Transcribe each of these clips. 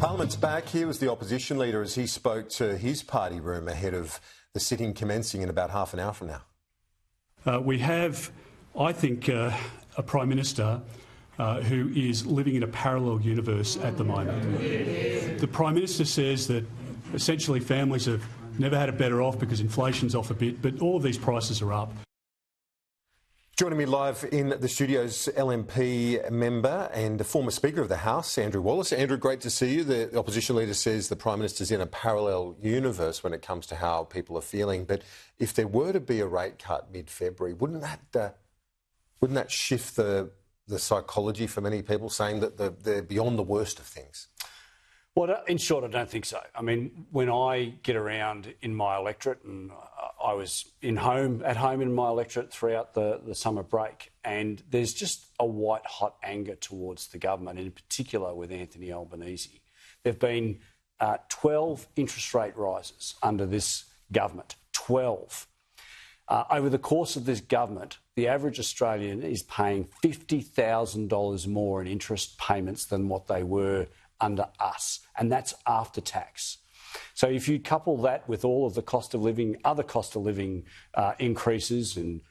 Parliament's back. Here was the opposition leader as he spoke to his party room ahead of the sitting commencing in about half an hour from now. We have, I think, a Prime Minister who is living in a parallel universe at the moment. The Prime Minister says that essentially families have never had it better off because inflation's off a bit, but all of these prices are up. Joining me live in the studio's LNP member and former Speaker of the House, Andrew Wallace. Andrew, great to see you. The opposition leader says the Prime Minister's in a parallel universe when it comes to how people are feeling. But if there were to be a rate cut mid-February, wouldn't that shift the psychology for many people, saying that they're beyond the worst of things? Well, in short, I don't think so. I mean, when I get around in my electorate, and I was at home in my electorate throughout the summer break, and there's just a white-hot anger towards the government, in particular with Anthony Albanese. There have been 12 interest rate rises under this government, 12. Over the course of this government, the average Australian is paying $50,000 more in interest payments than what they were under us, and that's after tax. So if you couple that with all of the cost of living, other cost of living increases in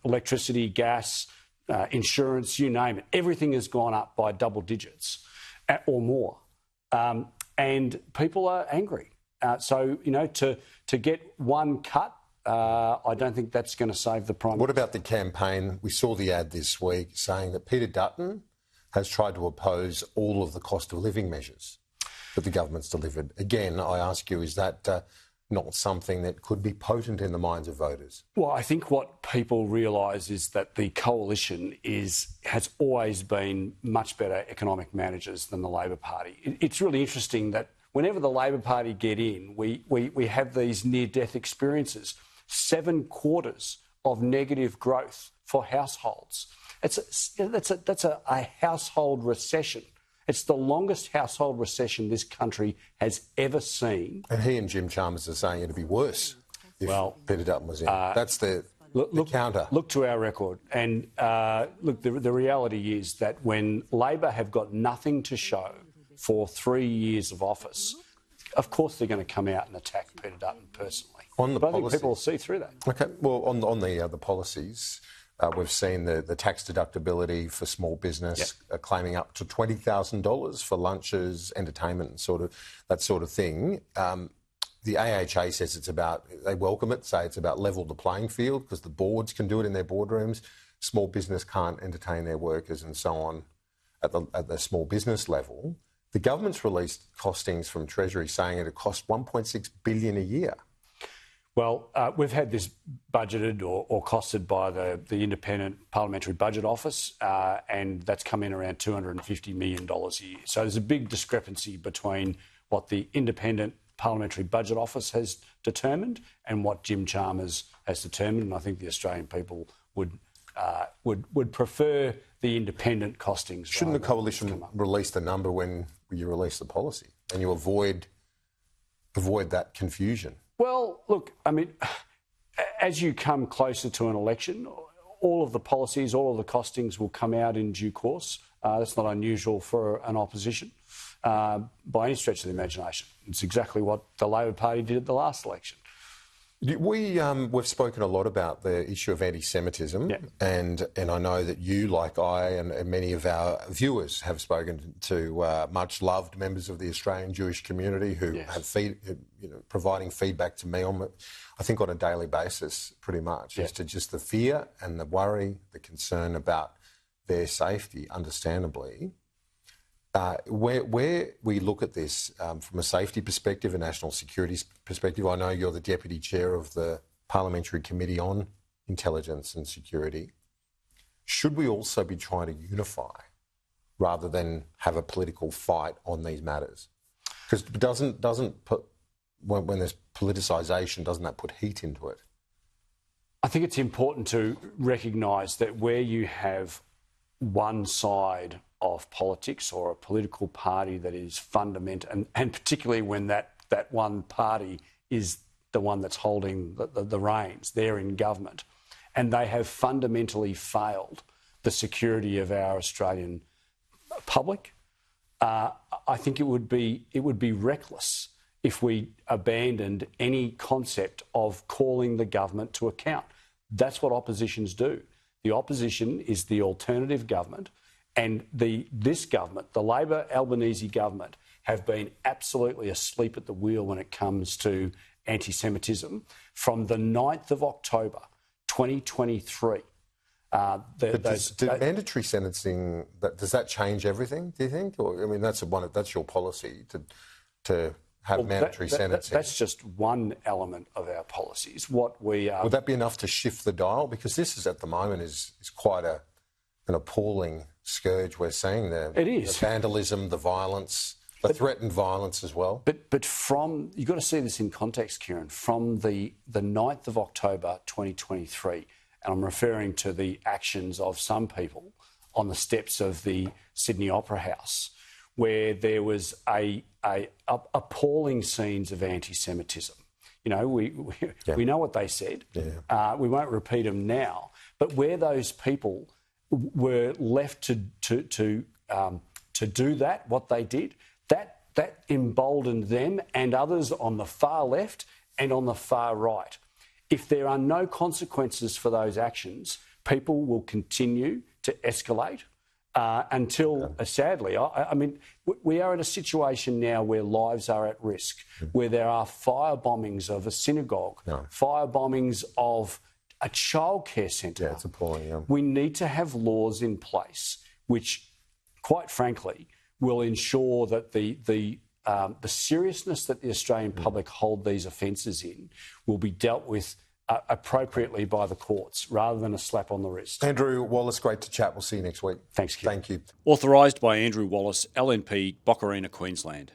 electricity, gas, insurance, you name it, everything has gone up by double digits or more. And people are angry. So, you know, to get one cut, I don't think that's going to save the Prime Minister. What about the campaign? We saw the ad this week saying that Peter Dutton has tried to oppose all of the cost of living measures that the government's delivered. Again, I ask you, is that not something that could be potent in the minds of voters? Well, I think what people realise is that the coalition has always been much better economic managers than the Labor Party. It's really interesting that whenever the Labor Party get in, we have these near-death experiences. 7 quarters of negative growth for households. That's a household recession. It's the longest household recession this country has ever seen. And he and Jim Chalmers are saying it'd be worse if Peter Dutton was in. That's the counter. Look to our record. And look, the reality is that when Labor have got nothing to show for 3 years of office, of course they're going to come out and attack Peter Dutton personally. But I think people will see through that. OK. Well, on the policies, we've seen the tax deductibility for small business claiming up to $20,000 for lunches, entertainment, and that sort of thing. The AHA says they welcome it, say it's about level the playing field because the boards can do it in their boardrooms. Small business can't entertain their workers and so on at the small business level. The government's released costings from Treasury saying it costs $1.6 billion a year. Well, we've had this budgeted or costed by the Independent Parliamentary Budget Office, and that's come in around $250 million a year. So there's a big discrepancy between what the Independent Parliamentary Budget Office has determined and what Jim Chalmers has determined, and I think the Australian people would prefer the independent costings. Shouldn't the coalition release the number when you release the policy and you avoid that confusion? Well, look, I mean, as you come closer to an election, all of the policies, all of the costings will come out in due course. That's not unusual for an opposition by any stretch of the imagination. It's exactly what the Labor Party did at the last election. We've spoken a lot about the issue of anti-Semitism, and I know that you, like I, and many of our viewers have spoken to much loved members of the Australian Jewish community who have providing feedback to me on a daily basis, pretty much, as to just the fear and the worry, the concern about their safety, understandably. Where we look at this from a safety perspective, a national security perspective, I know you're the Deputy Chair of the Parliamentary Committee on Intelligence and Security. Should we also be trying to unify rather than have a political fight on these matters? Because when there's politicisation, doesn't that put heat into it? I think it's important to recognise that where you have one side of politics or a political party that is fundamental, and particularly when that one party is the one that's holding the reins, they're in government, and they have fundamentally failed the security of our Australian public, I think it would be reckless if we abandoned any concept of calling the government to account. That's what oppositions do. The opposition is the alternative government, and this government, the Labor Albanese government, have been absolutely asleep at the wheel when it comes to anti-Semitism. From the 9th of October 2023, does mandatory sentencing, does that change everything, do you think? Or, I mean, that's your policy to have mandatory sentencing. That's just one element of our policies. What we Would that be enough to shift the dial? Because this is at the moment is quite an appalling scourge we're seeing there. It is. The vandalism, the violence, the threatened but as well. But from, you've got to see this in context, Kieran, from the 9th of October 2023, and I'm referring to the actions of some people on the steps of the Sydney Opera House, where there was appalling scenes of anti-Semitism. You know, we know what they said. Yeah. We won't repeat them now. But where those people were left to do that, what they did, that emboldened them and others on the far left and on the far right. If there are no consequences for those actions, people will continue to escalate until, sadly, I mean, we are in a situation now where lives are at risk, where there are fire bombings of a synagogue, fire bombings of a childcare centre. Yeah, it's appalling. Yeah. We need to have laws in place which, quite frankly, will ensure that the seriousness that the Australian public hold these offences in will be dealt with appropriately by the courts rather than a slap on the wrist. Andrew Wallace, great to chat. We'll see you next week. Thanks, Kieran. Thank you. Authorised by Andrew Wallace, LNP, Boccarina, Queensland.